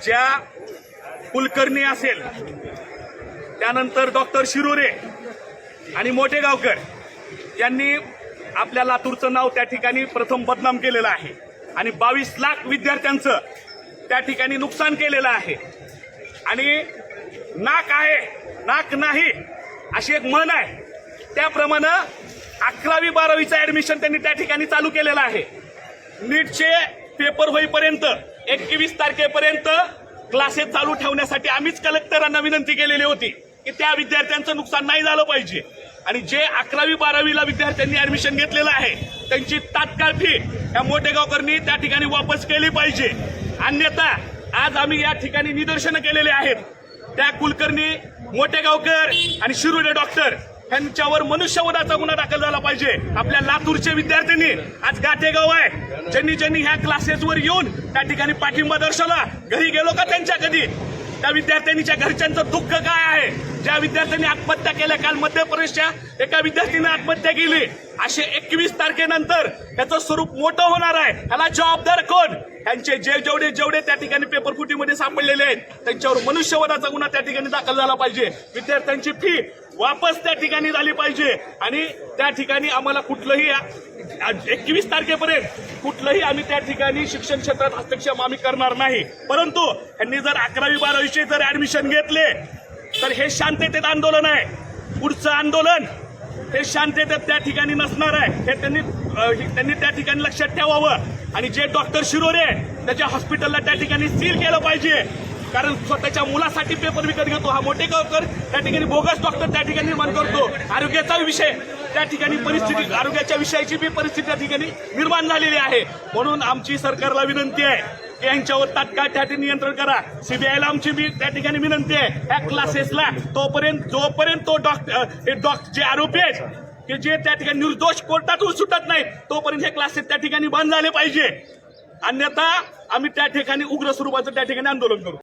ज्या कुलकर्णी असेल, त्यानंतर डॉक्टर शिरोरे आणि मोठेगावकर यांनी आपल्या लातूरचं नाव त्या ठिकाणी प्रथम बदनाम केलेलं आहे आणि 22 लाख विद्यार्थ्यांचं त्या ठिकाणी नुकसान केलेलं आहे। आणि नाक आहे नाक नाही अशी एक म्हण आहे, त्याप्रमाणे 11वी 12वीचं ऍडमिशन त्यांनी त्या ठिकाणी चालू केलेलं आहे। नीटचे पेपर होईपर्यंत 21 तारखेपर्यंत क्लासेस चालू ठेवण्यासाठी आम्हीच कलेक्टरांना विनंती केलेली होती की त्या विद्यार्थ्यांचं नुकसान नाही झालं पाहिजे आणि जे 11वी 12वीला विद्यार्थ्यांनी ऍडमिशन घेतलेलं आहे त्यांची तात्काळ फी या मोठेगावकरांनी त्या ठिकाणी वापस केली पाहिजे। अन्यथा आज आम्ही या ठिकाणी निदर्शनं केलेले आहेत। त्या कुलकर्णी, मोठेगावकर आणि शिरोरे डॉक्टर यांच्यावर मनुष्यवधाचा गुन्हा दाखल झाला पाहिजे। आपल्या लातूरचे विद्यार्थ्यांनी आज गाठेगाव आहे, ज्यांनी ह्या क्लासेसवर येऊन त्या ठिकाणी पाठिंबा दर्शवला, घरी गेलो का त्यांच्या कधी? त्या विद्यार्थ्यांच्या घरच्यांचं दुःख काय आहे? ज्या विद्यार्थ्यांनी आत्महत्या केल्या, काल मध्य प्रदेशच्या एका विद्यार्थ्याने आत्महत्या केली, असे 21 तारखेनंतर त्याचं स्वरूप मोठं होणार आहे। याला जबाबदार कोण? त्यांचे जेवढे त्या ठिकाणी पेपरफुटीमध्ये सापडलेले आहेत त्यांच्यावर मनुष्यवधाचा गुन्हा त्या ठिकाणी दाखल झाला पाहिजे। विद्यार्थ्यांची फी वापस त्या ठिकाणी झाली पाहिजे आणि त्या ठिकाणी आम्हाला कुठलंही 21 तारखेपर्यंत कुठलंही आम्ही त्या ठिकाणी शिक्षण क्षेत्रात हस्तक्षेप आम्ही करणार नाही। परंतु यांनी जर 11वी 12वीचे जर ऍडमिशन घेतले तर हे शांततेत आंदोलन आहे। पुढचं आंदोलन हे शांततेत त्या ठिकाणी नसणार आहे, हे त्यांनी त्या ठिकाणी लक्षात ठेवावं। आणि जे डॉक्टर शिरोरे त्याच्या हॉस्पिटलला त्या ठिकाणी सील केलं पाहिजे, कारण स्वतःच्या मुलासाठी पेपर विकत घेतो हा मोठेगावकर, त्या ठिकाणी बोगस डॉक्टर त्या ठिकाणी निर्माण करतो। आरोग्याचा विषय त्या ठिकाणी परिस्थिती, आरोग्याच्या विषयाची बी परिस्थिती त्या ठिकाणी निर्माण झालेली आहे। म्हणून आमची सरकारला विनंती आहे की यांच्यावर तात्काळ त्या ठिकाणी नियंत्रण करा। सीबीआयला आमची बी त्या ठिकाणी विनंती आहे, ह्या क्लासेसला जोपर्यंत तो जे आरोपी आहेत की जे त्या ठिकाणी निर्दोष कोर्टातून सुटत नाही तोपर्यंत हे क्लासेस त्या ठिकाणी बंद झाले पाहिजे, अन्यथा आम्ही त्या ठिकाणी उग्र स्वरूपाचं त्या ठिकाणी आंदोलन करू।